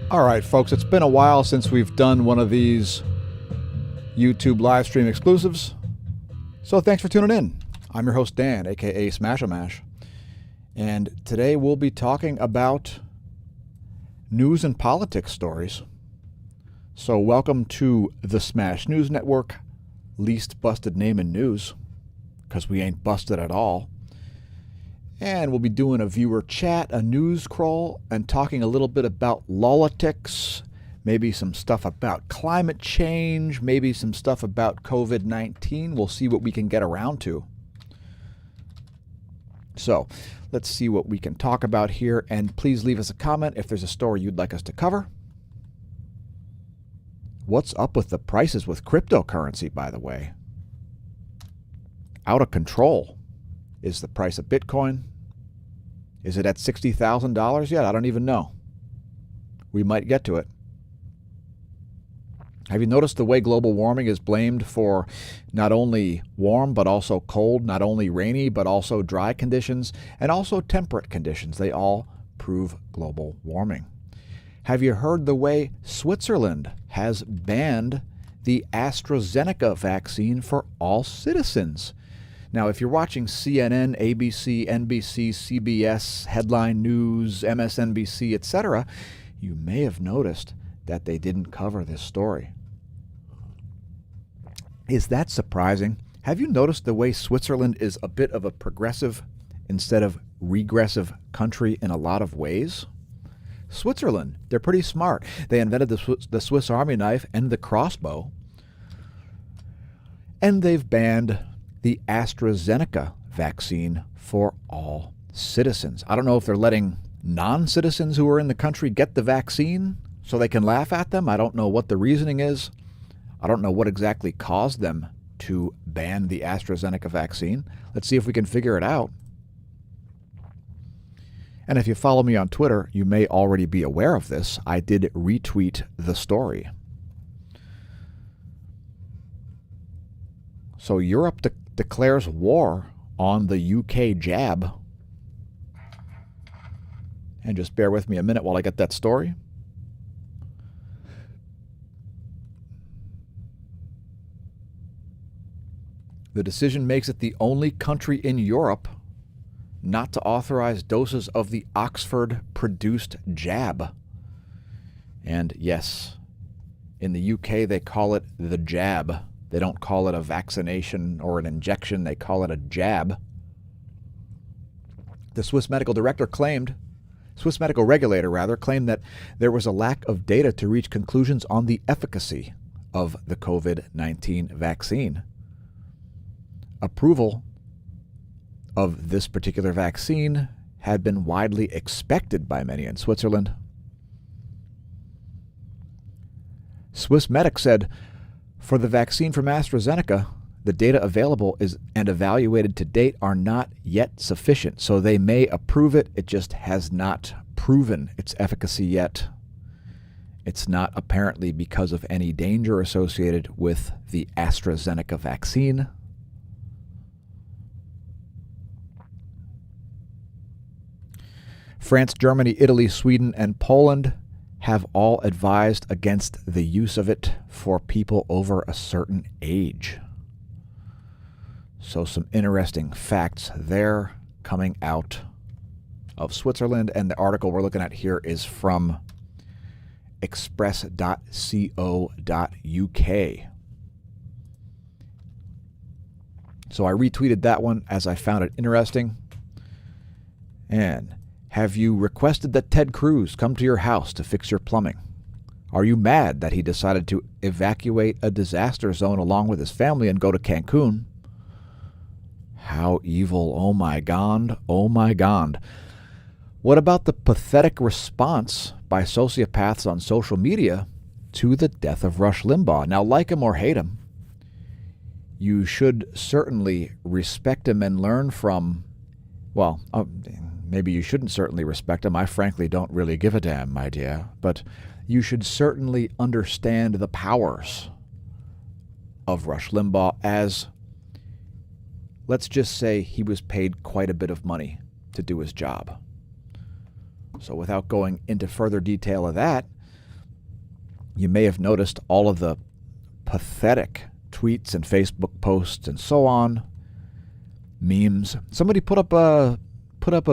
All right, folks, it's been a while since we've done one of these YouTube live stream exclusives. So thanks for tuning in. I'm your host, Dan, aka smAsho. And today we'll be talking about news and politics stories. So welcome to the Smash News Network, least busted name in news, because we ain't busted at all. And we'll be doing a viewer chat, a news crawl, and talking a little bit about LOLitics, maybe some stuff about climate change, maybe some stuff about COVID-19. We'll see what we can get around to. So let's see what we can talk about here, and please leave us a comment if there's a story you'd like us to cover. What's up with the prices with cryptocurrency, by the way? Out of control. Is the price of Bitcoin? Is it at $60,000 yet? I don't even know. We might get to it. Have you noticed the way global warming is blamed for not only warm but also cold, not only rainy but also dry conditions, and also temperate conditions? They all prove global warming. Have you heard the way Switzerland has banned the AstraZeneca vaccine for all citizens? Now, if you're watching CNN, ABC, NBC, CBS, Headline News, MSNBC, etc., you may have noticed that they didn't cover this story. Is that surprising? Have you noticed the way Switzerland is a bit of a progressive instead of regressive country in a lot of ways? Switzerland, they're pretty smart. They invented the Swiss Army knife and the crossbow. And they've banned the AstraZeneca vaccine for all citizens. I don't know if they're letting non-citizens who are in the country get the vaccine so they can laugh at them. I don't know what the reasoning is. I don't know what exactly caused them to ban the AstraZeneca vaccine. Let's see if we can figure it out. And if you follow me on Twitter, you may already be aware of this. I did retweet the story. So Europe declares war on the UK jab. And just bear with me a minute while I get that story. The decision makes it the only country in Europe not to authorize doses of the Oxford-produced jab. And yes, in the UK they call it the jab. They don't call it a vaccination or an injection. They call it a jab. The Swiss medical regulator claimed that there was a lack of data to reach conclusions on the efficacy of the COVID-19 vaccine. Approval of this particular vaccine had been widely expected by many in Switzerland. Swissmedic said, for the vaccine from AstraZeneca, the data available and evaluated to date are not yet sufficient. So they may approve it. It just has not proven its efficacy yet. It's not apparently because of any danger associated with the AstraZeneca vaccine. France, Germany, Italy, Sweden, and Poland have all advised against the use of it for people over a certain age. So some interesting facts there coming out of Switzerland. And the article we're looking at here is from express.co.uk. So I retweeted that one as I found it interesting. And have you requested that Ted Cruz come to your house to fix your plumbing? Are you mad that he decided to evacuate a disaster zone along with his family and go to Cancun? How evil, oh my God, oh my God. What about the pathetic response by sociopaths on social media to the death of Rush Limbaugh? Now, like him or hate him, you should certainly respect him and learn from, well, maybe you shouldn't certainly respect him. I frankly don't really give a damn, my dear. But you should certainly understand the powers of Rush Limbaugh as, let's just say, he was paid quite a bit of money to do his job. So without going into further detail of that, You may have noticed all of the pathetic tweets and Facebook posts and so on, memes. Somebody put up a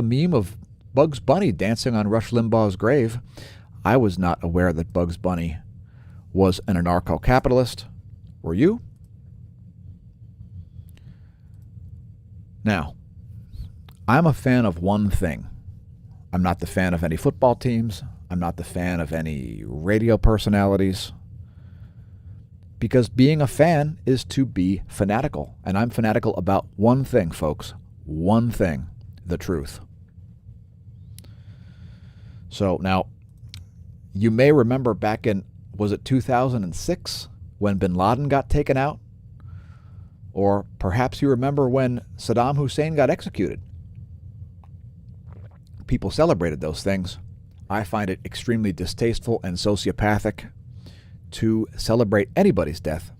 meme of Bugs Bunny dancing on Rush Limbaugh's grave. I was not aware that Bugs Bunny was an anarcho-capitalist. Were you? Now, I'm a fan of one thing. I'm not the fan of any football teams. I'm not the fan of any radio personalities. Because being a fan is to be fanatical. And I'm fanatical about one thing, folks. One thing. The truth. So now, you may remember back in, was it 2006, when bin Laden got taken out? Or perhaps you remember when Saddam Hussein got executed. People celebrated those things. I find it extremely distasteful and sociopathic to celebrate anybody's death.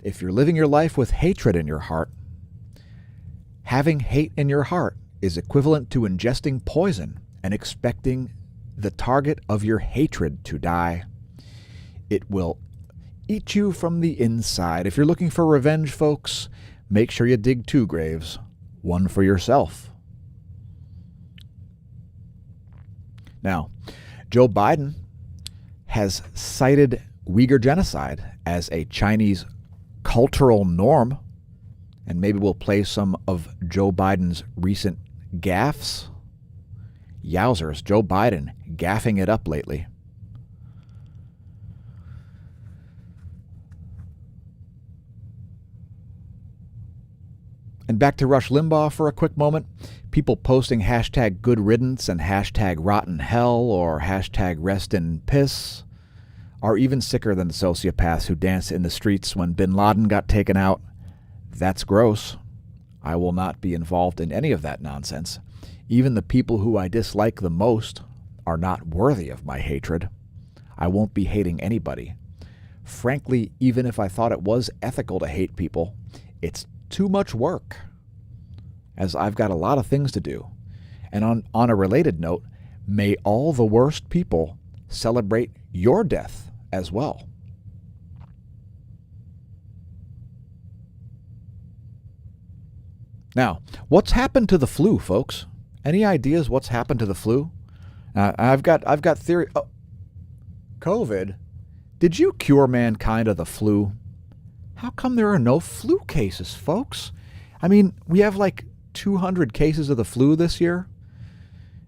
If you're living your life with hatred in your heart, having hate in your heart is equivalent to ingesting poison and expecting the target of your hatred to die. It will eat you from the inside. If you're looking for revenge, folks, make sure you dig 2 graves, one for yourself. Now, Joe Biden has cited Uyghur genocide as a Chinese cultural norm, and maybe we'll play some of Joe Biden's recent gaffes. Yowzers, Joe Biden gaffing it up lately. And back to Rush Limbaugh for a quick moment. People posting hashtag good riddance and hashtag rotten hell or hashtag rest in piss are even sicker than the sociopaths who dance in the streets when bin Laden got taken out. That's gross. I will not be involved in any of that nonsense. Even the people who I dislike the most are not worthy of my hatred. I won't be hating anybody. Frankly, even if I thought it was ethical to hate people, it's too much work, as I've got a lot of things to do. And on a related note, may all the worst people celebrate your death as well. Now, what's happened to the flu, folks? Any ideas what's happened to the flu? I've got theory. Oh, COVID. Did you cure mankind of the flu? How come there are no flu cases, folks? I mean, we have like 200 cases of the flu this year,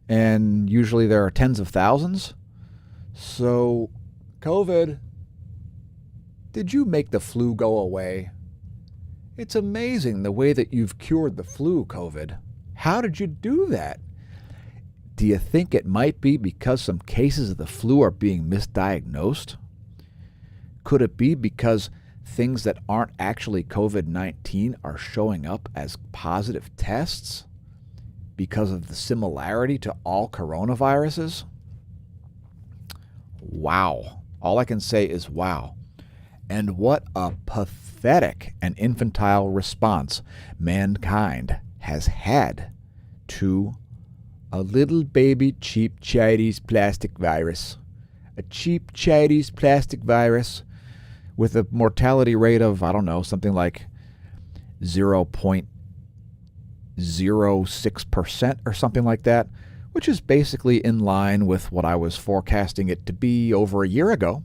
and usually there are tens of thousands. So, COVID, did you make the flu go away? It's amazing the way that you've cured the flu, COVID. How did you do that? Do you think it might be because some cases of the flu are being misdiagnosed? Could it be because things that aren't actually COVID-19 are showing up as positive tests because of the similarity to all coronaviruses? Wow. All I can say is wow. And what a pathetic and infantile response mankind has had to a little baby cheap Chinese plastic virus. A cheap Chinese plastic virus with a mortality rate of, I don't know, something like 0.06% or something like that, which is basically in line with what I was forecasting it to be over a year ago.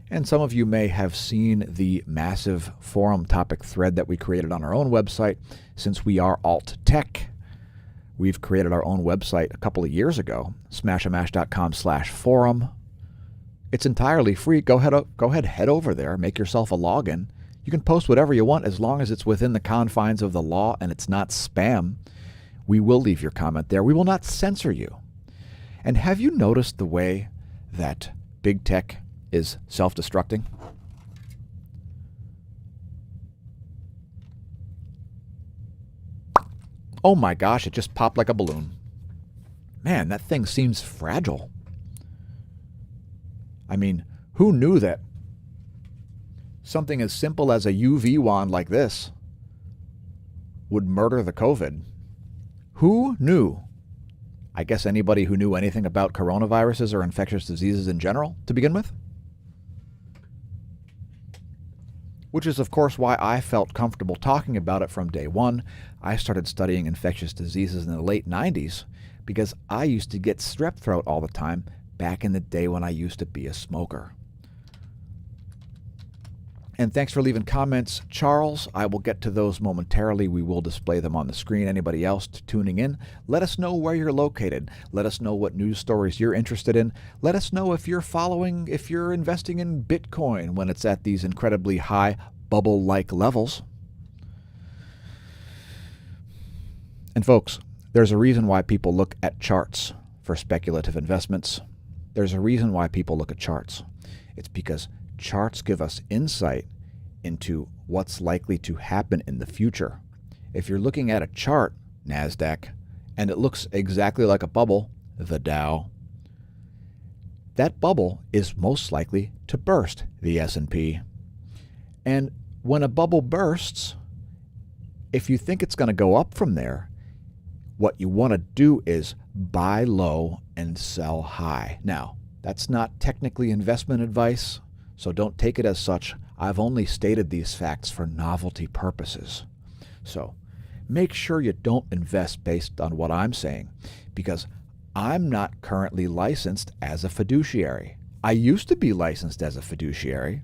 And some of you may have seen the massive forum topic thread that we created on our own website. Since we are alt tech, we've created our own website a couple of years ago, smashamash.com/forum. It's entirely free. Go ahead, head over there, make yourself a login. You can post whatever you want as long as it's within the confines of the law and it's not spam. We will leave your comment there. We will not censor you. And have you noticed the way that big tech is self-destructing? Oh my gosh, it just popped like a balloon. Man, that thing seems fragile. I mean, who knew that something as simple as a UV wand like this would murder the COVID? Who knew? I guess anybody who knew anything about coronaviruses or infectious diseases in general to begin with. Which is, of course, why I felt comfortable talking about it from day one. I started studying infectious diseases in the late 90s because I used to get strep throat all the time back in the day when I used to be a smoker. And thanks for leaving comments, Charles. I will get to those momentarily. We will display them on the screen. Anybody else tuning in, let us know where you're located. Let us know what news stories you're interested in. Let us know if you're investing in Bitcoin when it's at these incredibly high bubble-like levels. And folks, there's a reason why people look at charts for speculative investments. There's a reason why people look at charts. It's because charts give us insight into what's likely to happen in the future. If you're looking at a chart, NASDAQ, and it looks exactly like a bubble, the Dow, that bubble is most likely to burst, the S&P. And when a bubble bursts, if you think it's going to go up from there, what you want to do is buy low and sell high. Now, that's not technically investment advice, so don't take it as such. I've only stated these facts for novelty purposes. So make sure you don't invest based on what I'm saying, because I'm not currently licensed as a fiduciary. I used to be licensed as a fiduciary.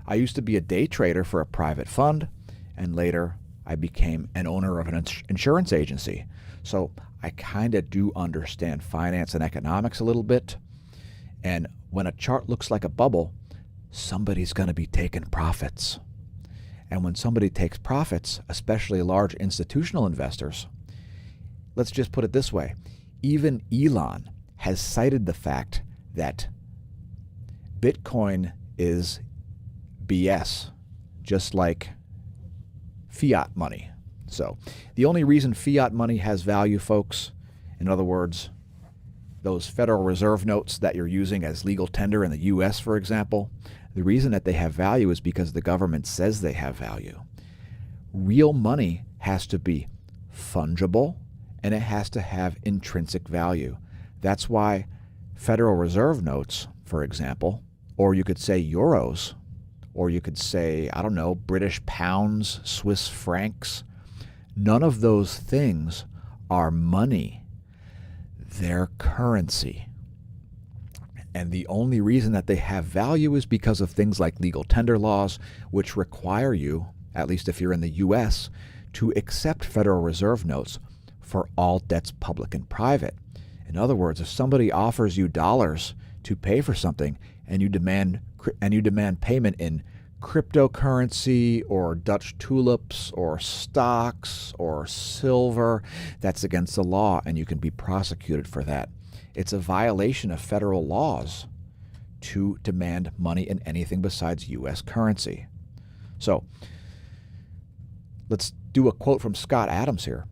I used to be a day trader for a private fund, and later I became an owner of an insurance agency. So I kind of do understand finance and economics a little bit. And when a chart looks like a bubble, somebody's going to be taking profits. And when somebody takes profits, especially large institutional investors, let's just put it this way. Even Elon has cited the fact that Bitcoin is BS, just like fiat money. So the only reason fiat money has value, folks, in other words, those Federal Reserve notes that you're using as legal tender in the U.S., for example, the reason that they have value is because the government says they have value. Real money has to be fungible, and it has to have intrinsic value. That's why Federal Reserve notes, for example, or you could say euros, or you could say, I don't know, British pounds, Swiss francs, none of those things are money. They're currency. And the only reason that they have value is because of things like legal tender laws, which require you, at least if you're in the U.S., to accept Federal Reserve notes for all debts, public and private. In other words, if somebody offers you dollars to pay for something and you demand payment in cryptocurrency or Dutch tulips or stocks or silver, that's against the law and you can be prosecuted for that. It's a violation of federal laws to demand money in anything besides U.S. currency. So let's do a quote from Scott Adams here.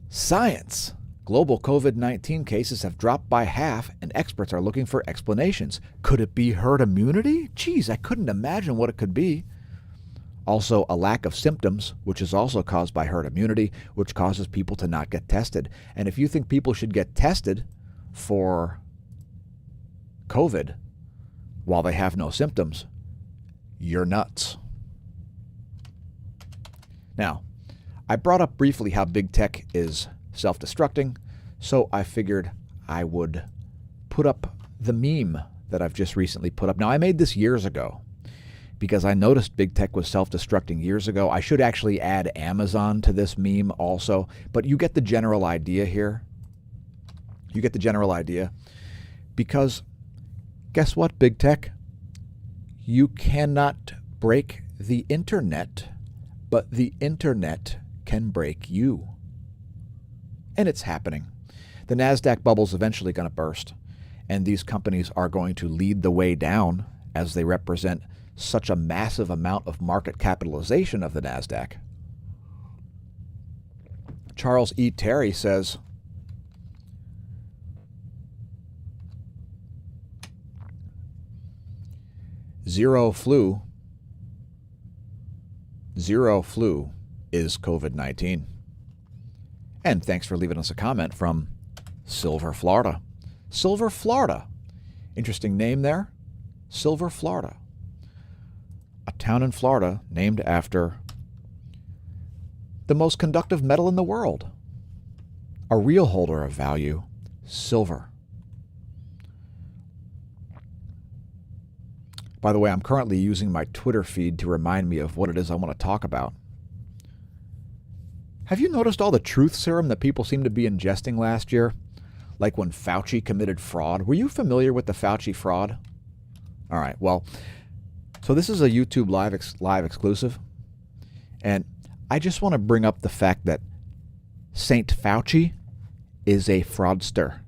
Science. Global COVID-19 cases have dropped by half, and experts are looking for explanations. Could it be herd immunity? Geez, I couldn't imagine what it could be. Also, a lack of symptoms, which is also caused by herd immunity, which causes people to not get tested. And if you think people should get tested for COVID while they have no symptoms, you're nuts. Now, I brought up briefly how big tech is self-destructing, so I figured I would put up the meme that I've just recently put up. Now, I made this years ago because I noticed big tech was self-destructing years ago. I should actually add Amazon to this meme also, but you get the general idea here. You get the general idea. Because guess what, big tech? You cannot break the internet, but the internet can break you. And it's happening. The NASDAQ bubble's eventually going to burst, and these companies are going to lead the way down as they represent such a massive amount of market capitalization of the NASDAQ. Charles E. Terry says, Zero flu is COVID-19. And thanks for leaving us a comment from Silver, Florida. Silver, Florida. Interesting name there. Silver, Florida. A town in Florida named after the most conductive metal in the world. A real holder of value, silver. By the way, I'm currently using my Twitter feed to remind me of what it is I want to talk about. Have you noticed all the truth serum that people seem to be ingesting last year? Like when Fauci committed fraud. Were you familiar with the Fauci fraud? All right, well, so this is a YouTube live exclusive. And I just want to bring up the fact that Saint Fauci is a fraudster.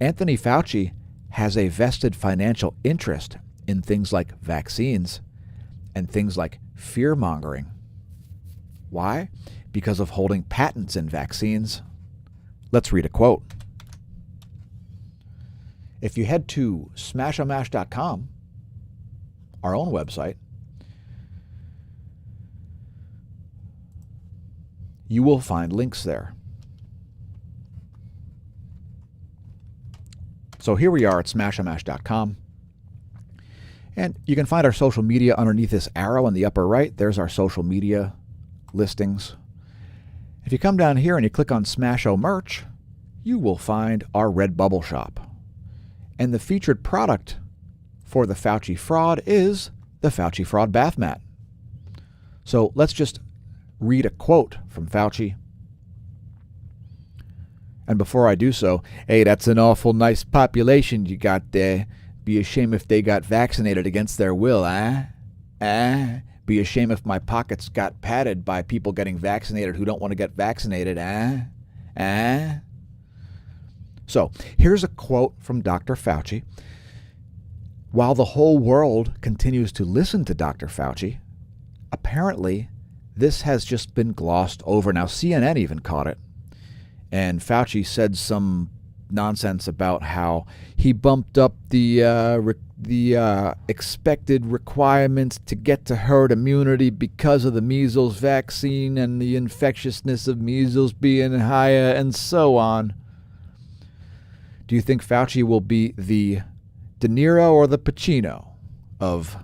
Anthony Fauci has a vested financial interest in things like vaccines and things like fear-mongering. Why? Because of holding patents in vaccines. Let's read a quote. If you head to smAsho.com, our own website, you will find links there. So here we are at smAsho.com. And you can find our social media underneath this arrow in the upper right. There's our social media listings. If you come down here and you click on smAsho merch, you will find our Redbubble shop. And the featured product for the Fauci fraud is the Fauci fraud bath mat. So let's just read a quote from Fauci. And before I do so, hey, that's an awful nice population you got there. Be a shame if they got vaccinated against their will, eh? Be a shame if my pockets got padded by people getting vaccinated who don't want to get vaccinated, eh? So here's a quote from Dr. Fauci. While the whole world continues to listen to Dr. Fauci, apparently this has just been glossed over. Now, CNN even caught it. And Fauci said some nonsense about how he bumped up the expected requirements to get to herd immunity because of the measles vaccine and the infectiousness of measles being higher and so on. Do you think Fauci will be the De Niro or the Pacino of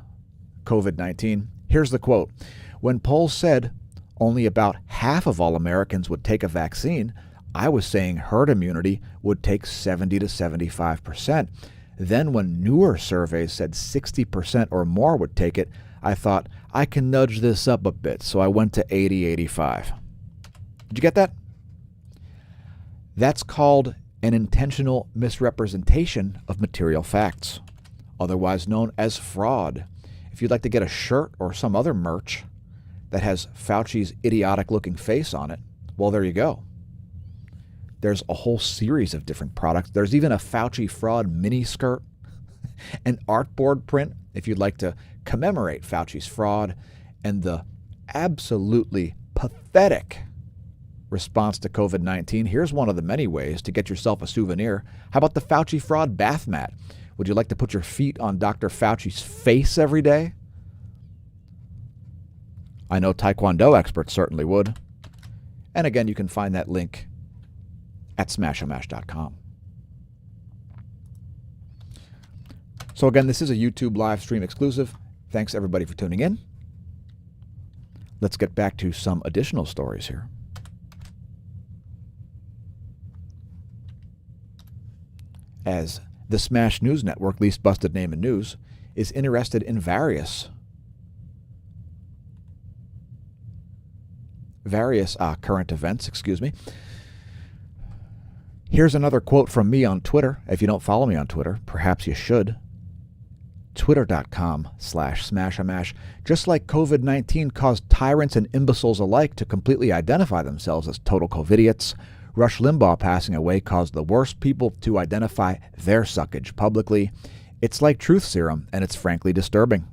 COVID-19? Here's the quote. When polls said only about half of all Americans would take a vaccine, I was saying herd immunity would take 70 to 75%. Then when newer surveys said 60% or more would take it, I thought I can nudge this up a bit, so I went to 80, 85. Did you get that? That's called an intentional misrepresentation of material facts, otherwise known as fraud. If you'd like to get a shirt or some other merch that has Fauci's idiotic-looking face on it, well, there you go. There's a whole series of different products. There's even a Fauci fraud mini skirt, an artboard print if you'd like to commemorate Fauci's fraud, and the absolutely pathetic response to COVID-19. Here's one of the many ways to get yourself a souvenir. How about the Fauci fraud bath mat? Would you like to put your feet on Dr. Fauci's face every day? I know Taekwondo experts certainly would. And again, you can find that link at smAsho.com. So again, this is a YouTube live stream exclusive. Thanks everybody for tuning in. Let's get back to some additional stories here. As the Smash News Network, least busted name in news, is interested in various current events, Here's another quote from me on Twitter. If you don't follow me on Twitter, perhaps you should. Twitter.com/smashamash. Just like COVID-19 caused tyrants and imbeciles alike to completely identify themselves as total COVIDiots, Rush Limbaugh passing away caused the worst people to identify their suckage publicly. It's like truth serum, and it's frankly disturbing.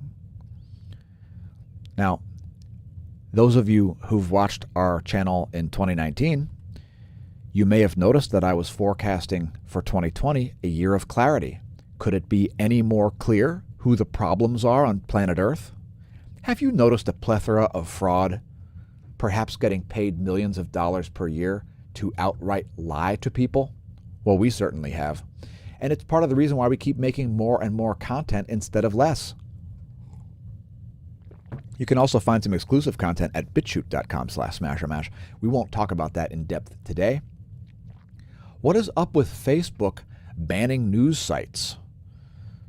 Now, those of you who've watched our channel in 2019, you may have noticed that I was forecasting for 2020 a year of clarity. Could it be any more clear who the problems are on planet Earth? Have you noticed a plethora of fraud, perhaps getting paid millions of dollars per year to outright lie to people? Well, we certainly have. And it's part of the reason why we keep making more and more content instead of less. You can also find some exclusive content at bitshoot.com/smashamash. We won't talk about that in depth today. What is up with Facebook banning news sites?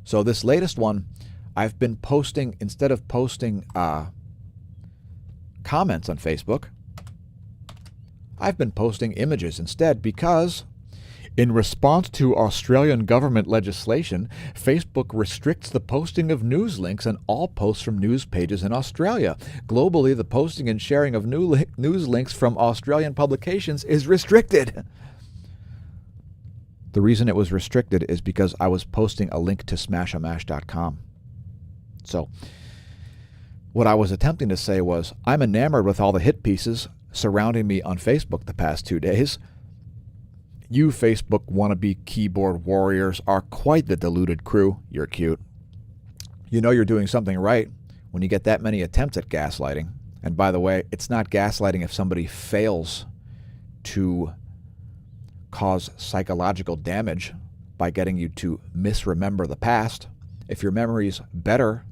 So this latest one, I've been posting, instead of posting comments on Facebook, I've been posting images instead because in response to Australian government legislation, Facebook restricts the posting of news links and all posts from news pages in Australia. Globally, the posting and sharing of news links from Australian publications is restricted. The reason it was restricted is because I was posting a link to smashomash.com. So what I was attempting to say was, I'm enamored with all the hit pieces surrounding me on Facebook the past 2 days. You Facebook wannabe keyboard warriors are quite the deluded crew. You're cute. You know you're doing something right when you get that many attempts at gaslighting. And by the way, it's not gaslighting if somebody fails to cause psychological damage by getting you to misremember the past. If your memory's better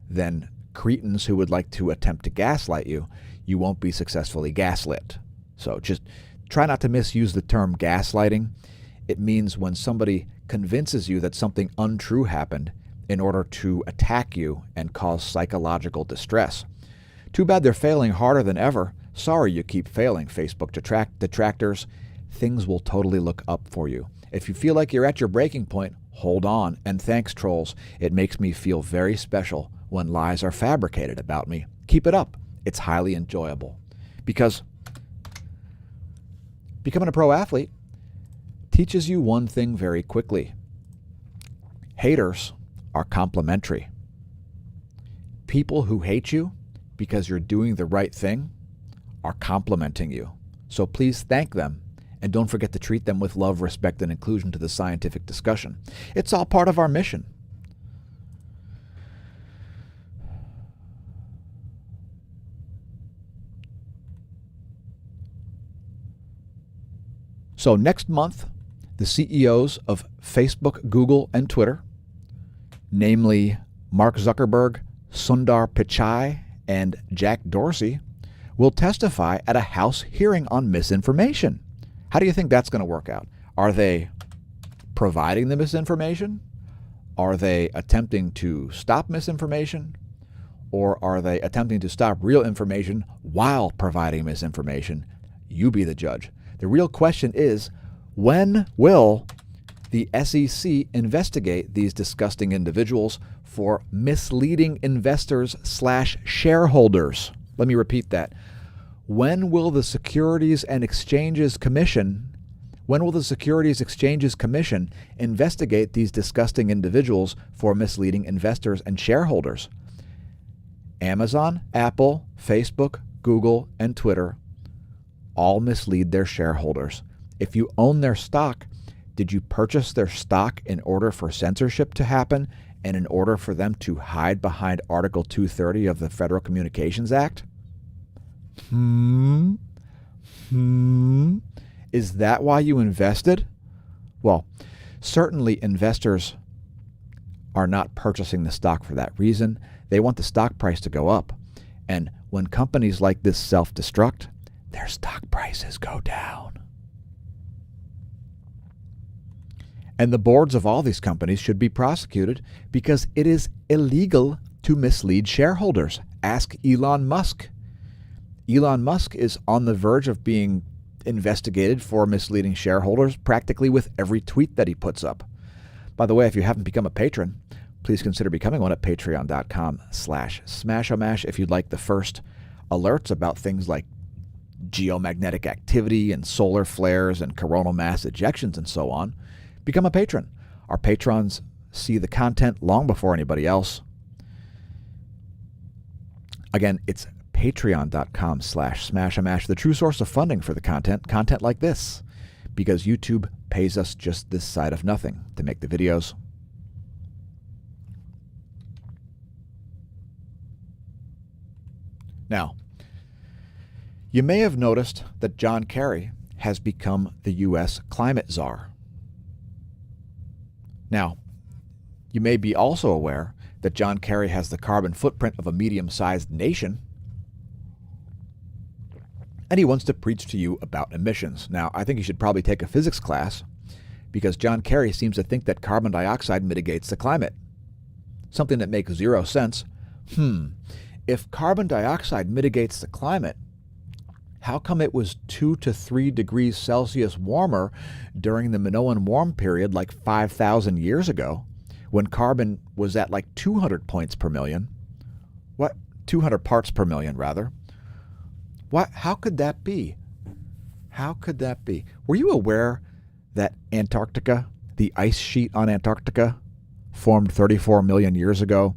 than cretins who would like to attempt to gaslight you, you won't be successfully gaslit. So just try not to misuse the term gaslighting. It means when somebody convinces you that something untrue happened in order to attack you and cause psychological distress. Too bad they're failing harder than ever. Sorry you keep failing, Facebook detractors. Things will totally look up for you. If you feel like you're at your breaking point, hold on. And thanks, trolls. It makes me feel very special when lies are fabricated about me. Keep it up. It's highly enjoyable. Because becoming a pro athlete teaches you one thing very quickly. Haters are complimentary. People who hate you because you're doing the right thing are complimenting you. So please thank them, and don't forget to treat them with love, respect, and inclusion to the scientific discussion. It's all part of our mission. So next month, the CEOs of Facebook, Google, and Twitter, namely Mark Zuckerberg, Sundar Pichai, and Jack Dorsey, will testify at a House hearing on misinformation. How do you think that's going to work out? Are they providing the misinformation? Are they attempting to stop misinformation? Or are they attempting to stop real information while providing misinformation? You be the judge. The real question is, when will the SEC investigate these disgusting individuals for misleading investors/shareholders? Let me repeat that. When will the Securities and Exchanges Commission investigate these disgusting individuals for misleading investors and shareholders? Amazon, Apple, Facebook, Google, and Twitter all mislead their shareholders. If you own their stock, did you purchase their stock in order for censorship to happen and in order for them to hide behind Article 230 of the Federal Communications Act? Is that why you invested? Well, certainly investors are not purchasing the stock for that reason. They want the stock price to go up. And when companies like this self-destruct, their stock prices go down. And the boards of all these companies should be prosecuted because it is illegal to mislead shareholders. Ask Elon Musk. Elon Musk is on the verge of being investigated for misleading shareholders practically with every tweet that he puts up. By the way, if you haven't become a patron, please consider becoming one at patreon.com/smashomash if you'd like the first alerts about things like geomagnetic activity and solar flares and coronal mass ejections and so on. Become a patron. Our patrons see the content long before anybody else. Again, it's patreon.com/smashomash, the true source of funding for the content like this, because YouTube pays us just this side of nothing to make the videos. Now, you may have noticed that John Kerry has become the U.S. climate czar. Now, you may be also aware that John Kerry has the carbon footprint of a medium-sized nation, and he wants to preach to you about emissions. Now, I think you should probably take a physics class, because John Kerry seems to think that carbon dioxide mitigates the climate. Something that makes zero sense. If carbon dioxide mitigates the climate, how come it was 2 to 3 degrees Celsius warmer during the Minoan warm period like 5,000 years ago, when carbon was at like 200 points per million? 200 parts per million, rather. How could that be? How could that be? Were you aware that Antarctica, the ice sheet on Antarctica, formed 34 million years ago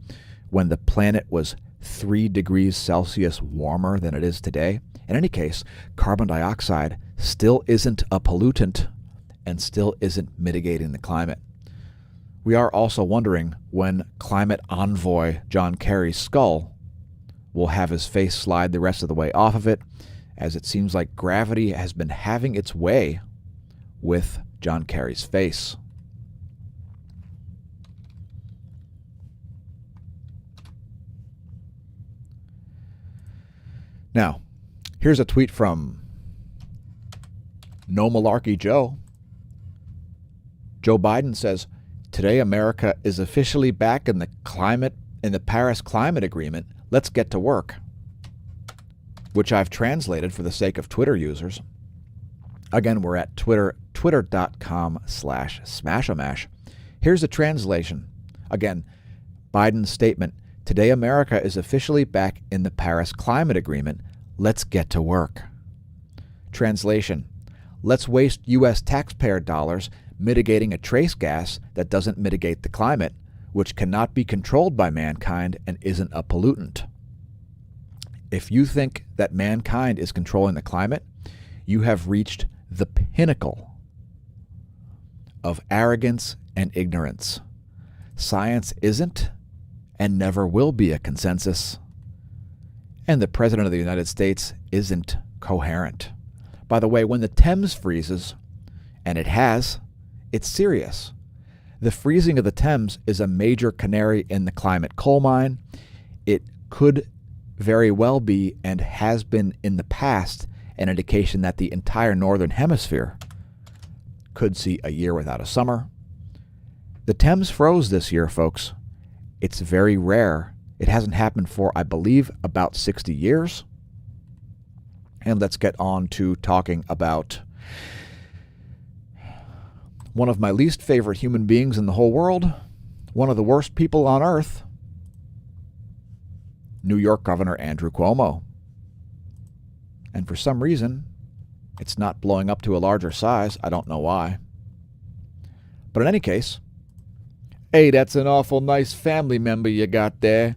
when the planet was 3 degrees Celsius warmer than it is today? In any case, carbon dioxide still isn't a pollutant and still isn't mitigating the climate. We are also wondering when climate envoy John Kerry's skull will have his face slide the rest of the way off of it, as it seems like gravity has been having its way with John Kerry's face. Now, here's a tweet from No Malarkey Joe. Joe Biden says, "Today America is officially back in the Paris Climate Agreement. Let's get to work." Which I've translated for the sake of Twitter users. Again, we're at twitter.com/smashomash. Here's a translation. Again, Biden's statement, "Today America is officially back in the Paris Climate Agreement. Let's get to work." Translation, let's waste U.S. taxpayer dollars mitigating a trace gas that doesn't mitigate the climate, which cannot be controlled by mankind and isn't a pollutant. If you think that mankind is controlling the climate, you have reached the pinnacle of arrogance and ignorance. Science isn't and never will be a consensus. And the President of the United States isn't coherent. By the way, when the Thames freezes, and it has, it's serious. The freezing of the Thames is a major canary in the climate coal mine. It could very well be, and has been in the past, an indication that the entire northern hemisphere could see a year without a summer. The Thames froze this year, folks. It's very rare. It hasn't happened for, I believe, about 60 years. And let's get on to talking about one of my least favorite human beings in the whole world, one of the worst people on earth, New York Governor Andrew Cuomo. And for some reason, it's not blowing up to a larger size. I don't know why. But in any case, hey, that's an awful nice family member you got there.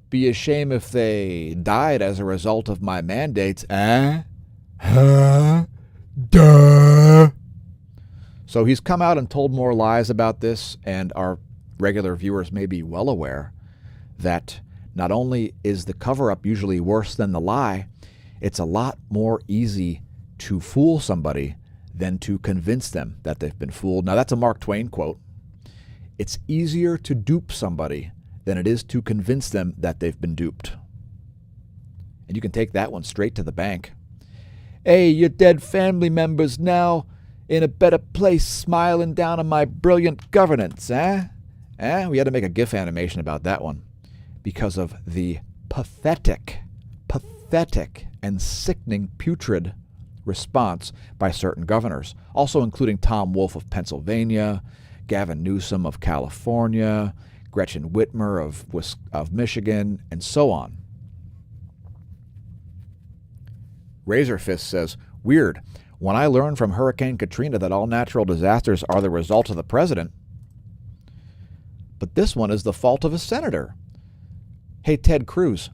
Be a shame if they died as a result of my mandates, eh? Huh? Duh. So he's come out and told more lies about this, and our regular viewers may be well aware that not only is the cover-up usually worse than the lie, it's a lot more easy to fool somebody than to convince them that they've been fooled. Now, that's a Mark Twain quote. It's easier to dupe somebody than it is to convince them that they've been duped. And you can take that one straight to the bank. Hey, your dead family member's now in a better place smiling down on my brilliant governance, eh? We had to make a GIF animation about that one because of the pathetic and sickening, putrid response by certain governors, also including Tom Wolf of Pennsylvania, Gavin Newsom of California, Gretchen Whitmer of Michigan, and so on. Razorfist says, weird. When I learned from Hurricane Katrina that all natural disasters are the result of the president, but this one is the fault of a senator. Hey, Ted Cruz,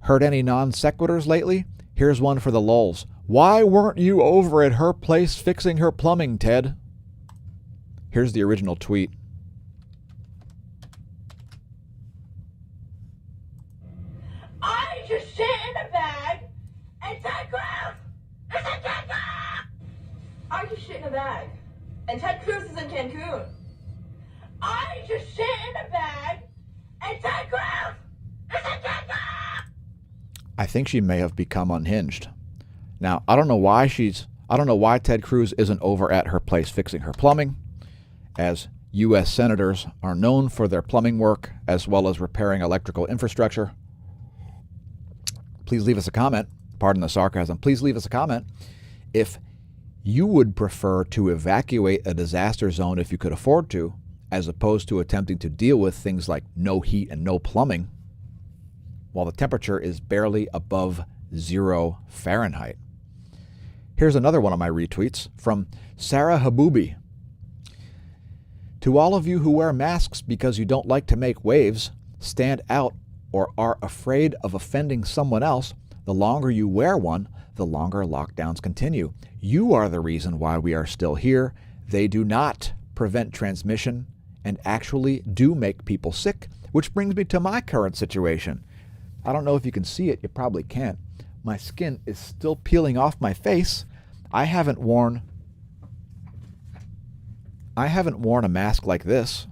heard any non sequiturs lately? Here's one for the lulz. Why weren't you over at her place fixing her plumbing, Ted? Here's the original tweet. I just shit in a bag and Ted Cruz is a dickhead! Ted Cruz. I need to sit in a bag and Ted Cruz is a Ted Cruz. I think she may have become unhinged. Now, I don't know why Ted Cruz isn't over at her place fixing her plumbing, as U.S. senators are known for their plumbing work as well as repairing electrical infrastructure. Please leave us a comment. Pardon the sarcasm. Please leave us a comment if you would prefer to evacuate a disaster zone if you could afford to, as opposed to attempting to deal with things like no heat and no plumbing while the temperature is barely above 0 Fahrenheit. Here's another one of my retweets from Sarah Haboubi. To all of you who wear masks because you don't like to make waves, stand out, or are afraid of offending someone else, the longer you wear one, the longer lockdowns continue. You are the reason why we are still here. They do not prevent transmission and actually do make people sick, which brings me to my current situation. I don't know if you can see it. You probably can't. My skin is still peeling off my face. I haven't worn a mask like this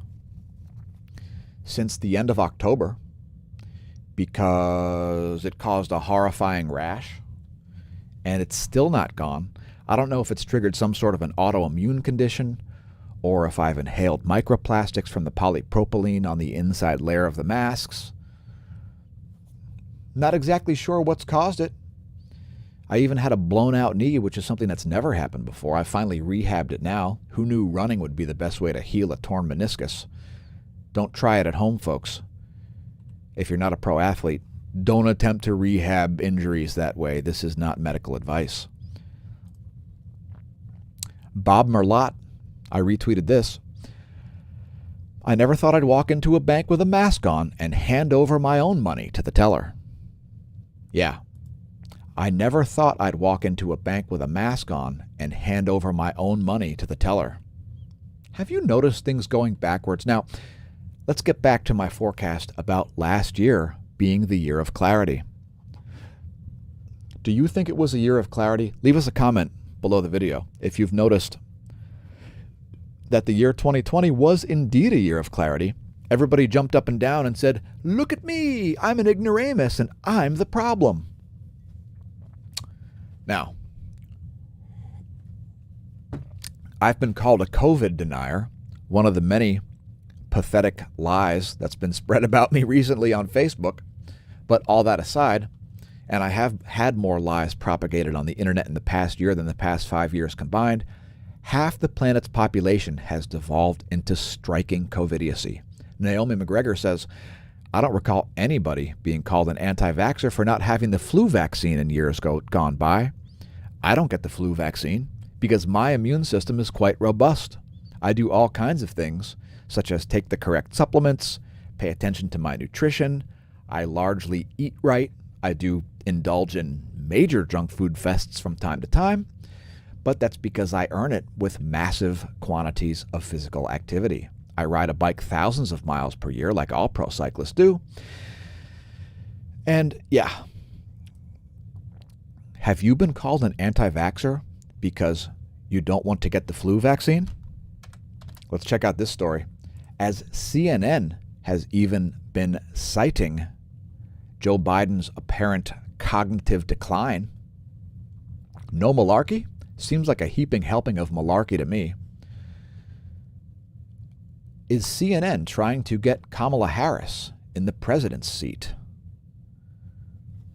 since the end of October because it caused a horrifying rash, and it's still not gone. I don't know if it's triggered some sort of an autoimmune condition or if I've inhaled microplastics from the polypropylene on the inside layer of the masks. Not exactly sure what's caused it. I even had a blown out knee, which is something that's never happened before. I finally rehabbed it now. Who knew running would be the best way to heal a torn meniscus? Don't try it at home, folks. If you're not a pro athlete, don't attempt to rehab injuries that way. This is not medical advice. Bob Merlot, I retweeted this. I never thought I'd walk into a bank with a mask on and hand over my own money to the teller. Yeah. I never thought I'd walk into a bank with a mask on and hand over my own money to the teller. Have you noticed things going backwards? Now, let's get back to my forecast about last year being the year of clarity. Do you think it was a year of clarity? Leave us a comment below the video if you've noticed that the year 2020 was indeed a year of clarity. Everybody jumped up and down and said, "Look at me, I'm an ignoramus and I'm the problem." Now, I've been called a COVID denier, one of the many pathetic lies that's been spread about me recently on Facebook. But all that aside, and I have had more lies propagated on the internet in the past year than the past 5 years combined, half the planet's population has devolved into striking COVIDiocy. Naomi McGregor says, I don't recall anybody being called an anti-vaxxer for not having the flu vaccine in years gone by. I don't get the flu vaccine because my immune system is quite robust. I do all kinds of things, such as take the correct supplements, pay attention to my nutrition. I largely eat right. I do indulge in major junk food fests from time to time, but that's because I earn it with massive quantities of physical activity. I ride a bike thousands of miles per year like all pro cyclists do. And yeah, have you been called an anti-vaxxer because you don't want to get the flu vaccine? Let's check out this story. As CNN has even been citing Joe Biden's apparent cognitive decline. No malarkey? Seems like a heaping helping of malarkey to me. Is CNN trying to get Kamala Harris in the president's seat?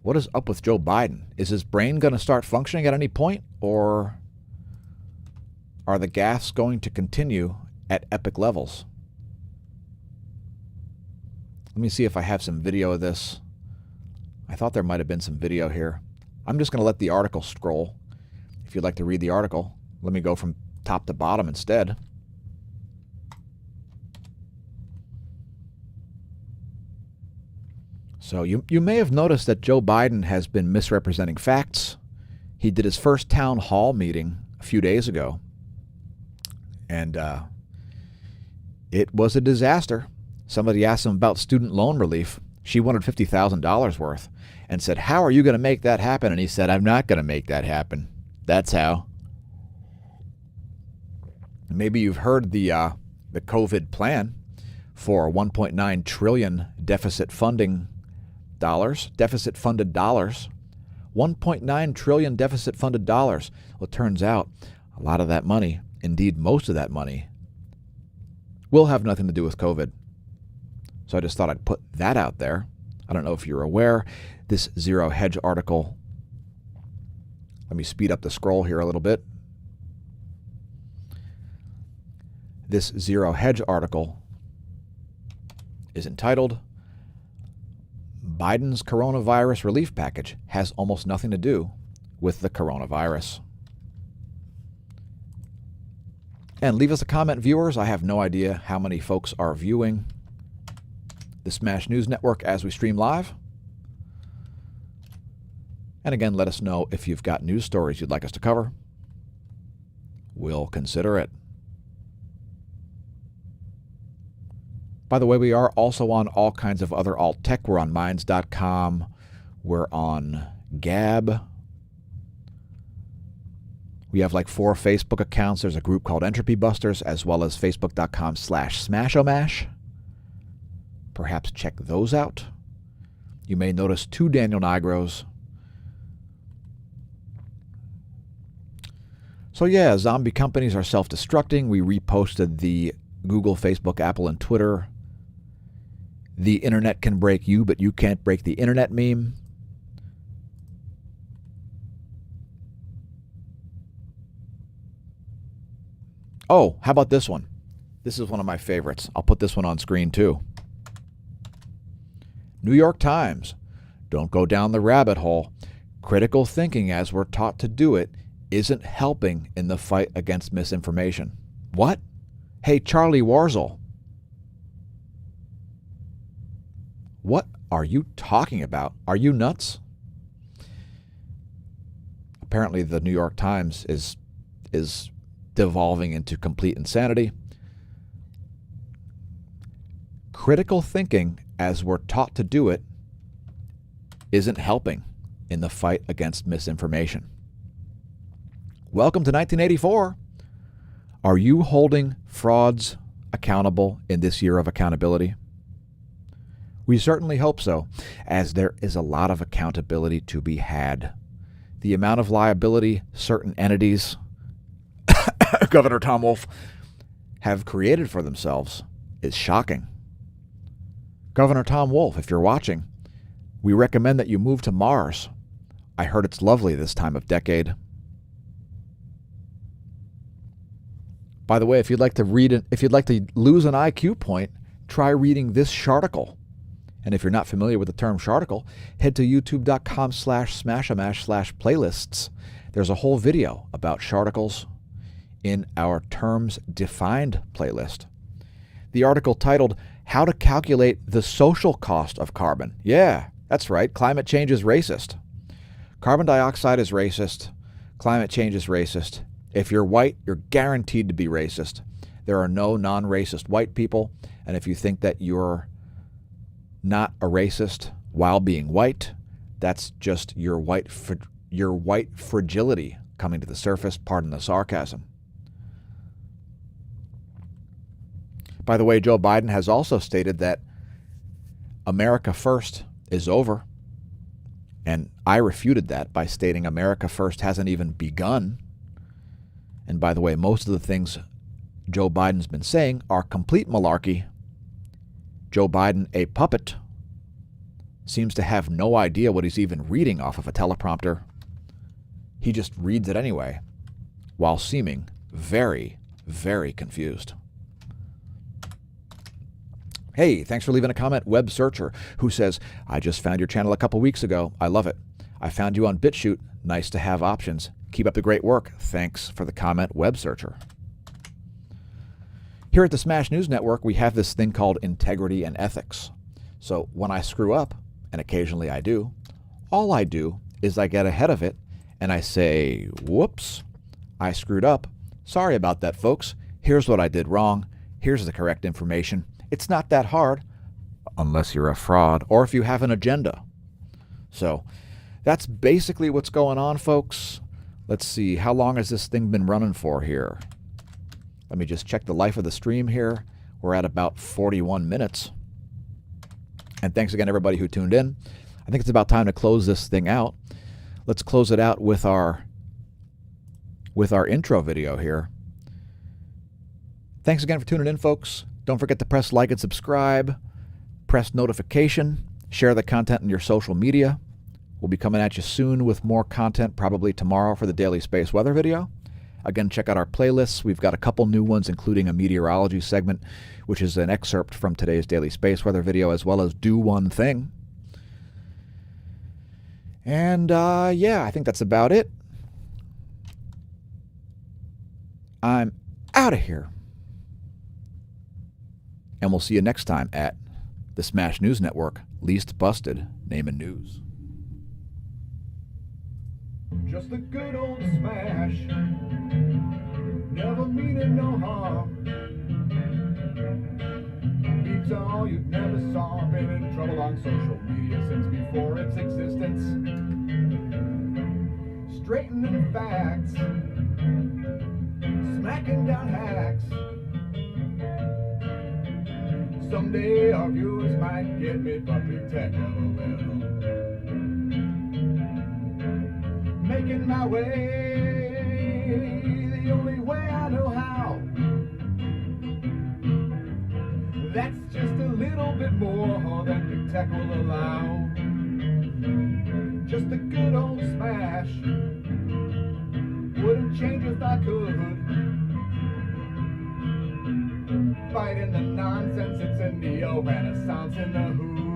What is up with Joe Biden? Is his brain going to start functioning at any point, or are the gaffes going to continue at epic levels? Let me see if I have some video of this. I thought there might have been some video here. I'm just going to let the article scroll. If you'd like to read the article, let me go from top to bottom instead. So you may have noticed that Joe Biden has been misrepresenting facts. He did his first town hall meeting a few days ago, and it was a disaster. Somebody asked him about student loan relief. She wanted $50,000 worth and said, "How are you going to make that happen?" And he said, "I'm not going to make that happen. That's how." Maybe you've heard the COVID plan for 1.9 trillion deficit funded dollars. 1.9 trillion deficit funded dollars. Well, it turns out a lot of that money, indeed most of that money, will have nothing to do with COVID. So I just thought I'd put that out there. I don't know if you're aware, this Zero Hedge article, let me speed up the scroll here a little bit. This Zero Hedge article is entitled, Biden's coronavirus relief package has almost nothing to do with the coronavirus. And leave us a comment, viewers. I have no idea how many folks are viewing the Smash News Network as we stream live. And again, let us know if you've got news stories you'd like us to cover. We'll consider it. By the way, we are also on all kinds of other alt tech. We're on Minds.com. We're on Gab. We have like 4 Facebook accounts. There's a group called Entropy Busters, as well as Facebook.com/SmAsho. Perhaps check those out. You may notice 2 Daniel Nigros. So yeah, zombie companies are self-destructing. We reposted the Google, Facebook, Apple, and Twitter "The internet can break you, but you can't break the internet" meme. Oh, how about this one? This is one of my favorites. I'll put this one on screen too. New York Times. Don't go down the rabbit hole. Critical thinking as we're taught to do it isn't helping in the fight against misinformation. What? Hey, Charlie Warzel. What are you talking about? Are you nuts? Apparently the New York Times is devolving into complete insanity. Critical thinking, as we're taught to do it, isn't helping in the fight against misinformation. Welcome to 1984. Are you holding frauds accountable in this year of accountability? We certainly hope so, as there is a lot of accountability to be had. The amount of liability certain entities, Governor Tom Wolf, have created for themselves is shocking. Governor Tom Wolf, if you're watching, we recommend that you move to Mars. I heard it's lovely this time of decade. By the way, if you'd like to lose an IQ point, try reading this sharticle. And if you're not familiar with the term sharticle, head to youtube.com/smashamash/playlists. There's a whole video about sharticles in our Terms Defined playlist. The article titled, How to Calculate the Social Cost of Carbon. Yeah, that's right. Climate change is racist. Carbon dioxide is racist. Climate change is racist. If you're white, you're guaranteed to be racist. There are no non-racist white people. And if you think that you're not a racist while being white, that's just your white fragility coming to the surface. Pardon the sarcasm. By the way, Joe Biden has also stated that America First is over. And I refuted that by stating America First hasn't even begun. And by the way, most of the things Joe Biden's been saying are complete malarkey. Joe Biden, a puppet, seems to have no idea what he's even reading off of a teleprompter. He just reads it anyway, while seeming very, very confused. Hey, thanks for leaving a comment, Web Searcher, who says, I just found your channel a couple weeks ago. I love it. I found you on BitChute. Nice to have options. Keep up the great work. Thanks for the comment, Web Searcher. Here at the Smash News Network, we have this thing called integrity and ethics. So when I screw up, and occasionally I do, all I do is I get ahead of it and I say, whoops, I screwed up. Sorry about that, folks. Here's what I did wrong. Here's the correct information. It's not that hard, unless you're a fraud or if you have an agenda. So that's basically what's going on, folks. Let's see, how long has this thing been running for here? Let me just check the life of the stream here. We're at about 41 minutes. And thanks again, everybody who tuned in. I think it's about time to close this thing out. Let's close it out with our intro video here. Thanks again for tuning in, folks. Don't forget to press like and subscribe, press notification, share the content on your social media. We'll be coming at you soon with more content, probably tomorrow for the daily space weather video. Again, check out our playlists. We've got a couple new ones, including a meteorology segment, which is an excerpt from today's daily space weather video, as well as Do One Thing. And yeah, I think that's about it. I'm out of here. And we'll see you next time at the Smash News Network, Least Busted Naming News. Just a good old smash, never meaning no harm. Beats all you never saw, been in trouble on social media since before its existence. Straightening facts, smacking down hacks. Someday our viewers might get me, but the tech never will. Making my way the only way I know how. That's just a little bit more than the tech will allow. Just a good old smash, wouldn't change if I could. Fighting the nonsense, it's a neo-renaissance in the hood.